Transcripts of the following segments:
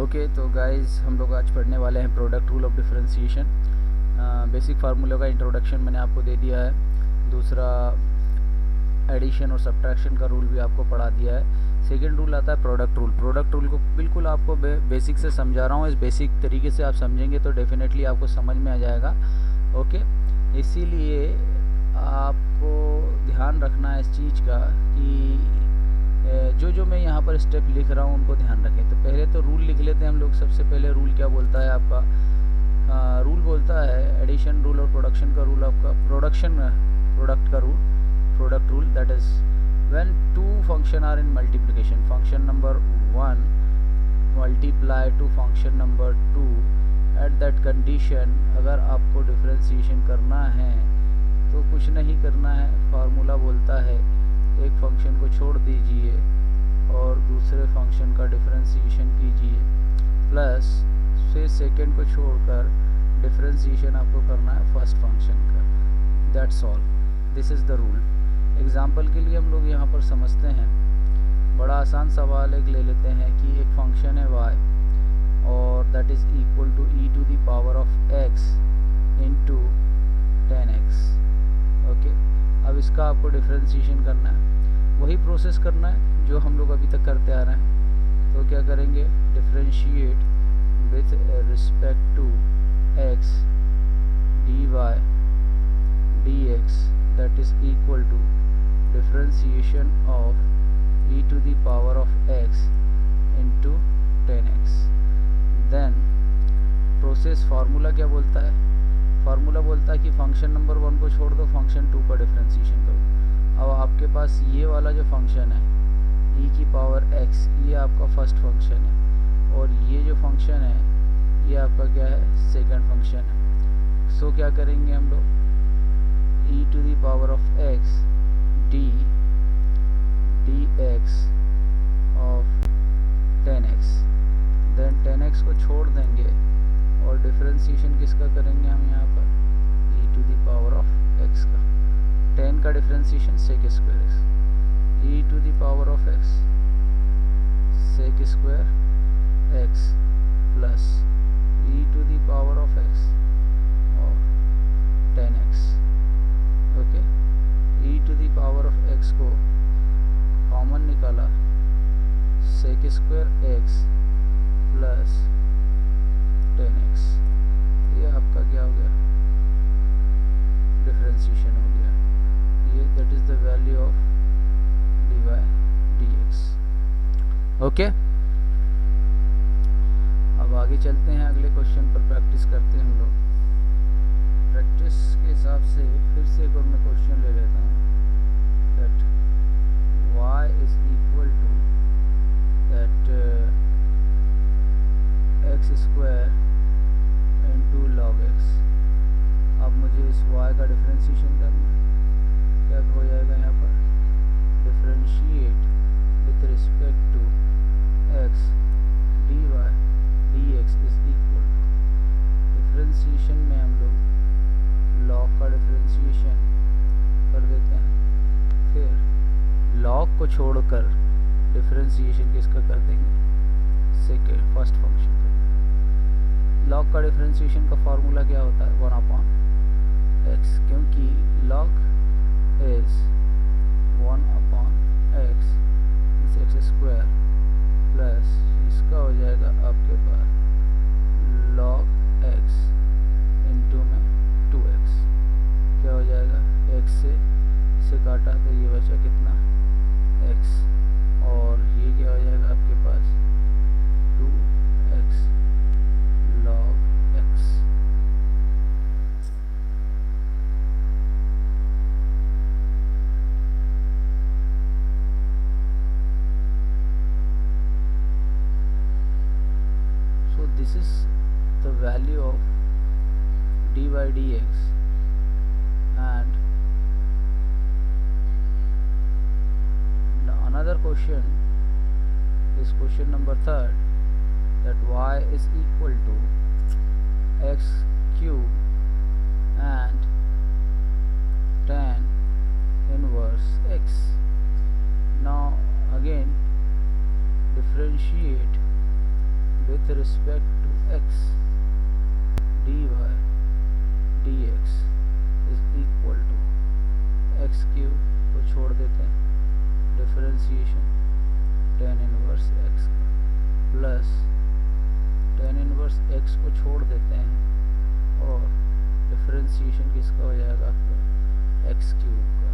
Okay तो guys हम लोग आज पढ़ने वाले हैं product rule of differentiation. Basic फार्मूले का इंट्रोडक्शन मैंने आपको दे दिया है। दूसरा एडिशन और सब्ट्रैक्शन का रूल भी आपको पढ़ा दिया है। सेकंड रूल आता है प्रोडक्ट रूल। प्रोडक्ट रूल को बिल्कुल आपको बेसिक से समझा रहा हूँ। इस बेसिक तरीके से आप समझेंगे तो डेफिनेटली आपको समझ में आ जाएगा। ओके, इसीलिए आपको ध्यान रखना है इस चीज़ का कि जो मैं यहाँ पर स्टेप लिख रहा हूँ उनको ध्यान रखें। तो पहले तो रूल लिख लेते हैं हम लोग। सबसे पहले रूल क्या बोलता है आपका? रूल बोलता है एडिशन रूल और प्रोडक्शन का रूल। आपका प्रोडक्ट का rule, product rule, that is when two function are in multiplication, function number 1 multiply to function number 2 at that condition. अगर आपको डिफरेंशिएशन करना है तो कुछ नहीं करना है, फार्मूला बोलता है एक फंक्शन को छोड़ दीजिए और दूसरे फंक्शन का डिफरेंशिएशन कीजिए, प्लस फिर सेकेंड को छोड़कर डिफरेंशिएशन आपको करना है फर्स्ट फंक्शन का। That's all, this is the rule. Example के लिए हम लोग यहाँ पर समझते हैं। बड़ा आसान सवाल एक ले लेते हैं कि एक फंक्शन है y और that is equal to e to the power of x into 10x। Okay, अब इसका आपको डिफरेंशिएशन करना है, वही प्रोसेस करना है जो हम लोग अभी तक करते आ रहे हैं। तो क्या करेंगे? Differentiate with respect to x dy dx that is equal to differentiation of e to the power of x into 10x। Then process formula क्या बोलता है? फार्मूला बोलता है कि फंक्शन नंबर 1 को छोड़ दो, फंक्शन 2 का डिफरेंशिएशन करो। अब आपके पास ये वाला जो फंक्शन है e की पावर x, ये आपका फर्स्ट फंक्शन है और ये जो फंक्शन है ये आपका क्या है? सेकंड फंक्शन है। सो क्या करेंगे हम लोग? e to the power of x dx of 10x। Then 10x को छोड़ देंगे और डिफरेंशिएशन किसका करेंगे हम यहाँ पर? e to the power of x का। 10 का differentiation sec square x, e to the power of x sec square x प्लस e to the power of x और 10x। Okay, e to the power of x को common निकाला, sec square x plus 10x। ये आपका क्या हो गया? Differentiation हो गया। ये that is the value of dy dx। Okay, अब आगे चलते हैं, अगले क्वेश्चन पर प्रैक्टिस करते हैं हम लोग। प्रैक्टिस के हिसाब से फिर से एक और मैं क्वेश्चन ले लेता हूँ। That y is equal to that x square into log x। अब मुझे इस y का डिफरेंशिएशन करना है। क्या हो जाएगा यहाँ पर? Differentiate with respect to x dy dx is equal to, differentiation में हम लोग लॉग का डिफरेंशिएशन कर देते हैं, फिर लॉग को छोड़कर डिफरेंशिएशन किसका कर देंगे? सेकेंड फर्स्ट फंक्शन का। लॉग का डिफरेंशिएशन का फार्मूला क्या होता है? 1/x, क्योंकि लॉग इज 1/x इस x स्क्वायर प्लस इसका हो जाएगा आपके पास log x इंटू में 2x। क्या हो जाएगा? x से काटा तो ये बचा कितना? x, और ये क्या हो जाएगा आपके पास? 2x log x। So this is the value of dy dx, and another question is question number 3, that y is equal to x cube and tan inverse x. Now again differentiate with respect to x dy dx is equal to x cube को छोड़ देते हैं, differentiation tan inverse x का, plus tan inverse x को छोड़ देते हैं और डिफरेंशिएशन किसका हो जाएगा आपका x क्यूब का।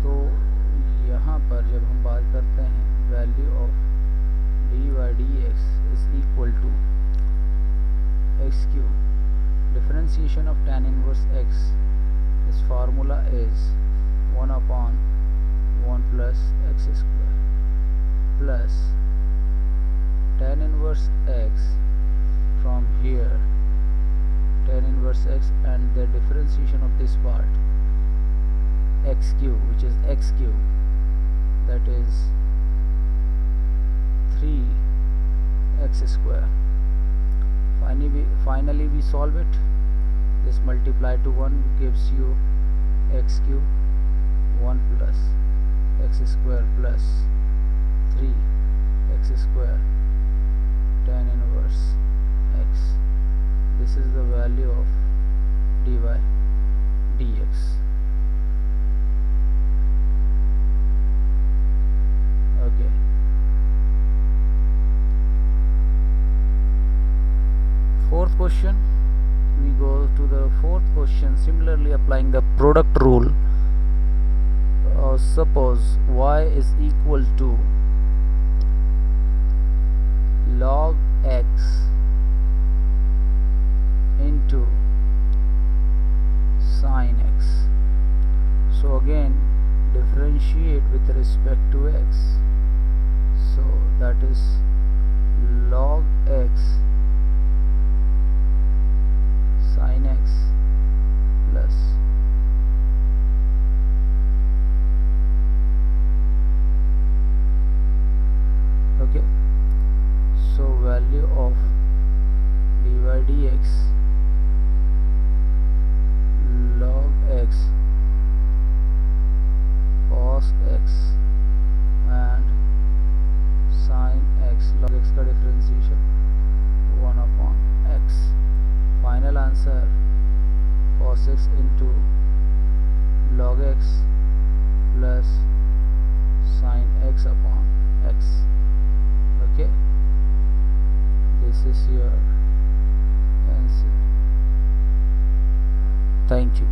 तो यहाँ पर जब हम बात करते हैं value of d y d x is equal to x cube, differentiation of tan inverse x, इस formula is 1/1 plus x square plus tan inverse x from here, tan inverse x and the differentiation of this part x cube, which is x cube, that is 3x square. Finally we solve it. This multiplied to 1 gives you x cube, 1 plus x square plus 3x square tan inverse x. This is the value of dy dx. Okay. Fourth question. We go to the fourth question. Similarly, applying the product rule. Suppose y is equal to log x into sin x. So again differentiate with respect to x. So that is log x sin x plus okay. So value of dy dx log x cos x and sin x, log x का differentiation 1/x. Final answer cos x into log x plus sin x upon x. Okay, this is your answer. Thank you.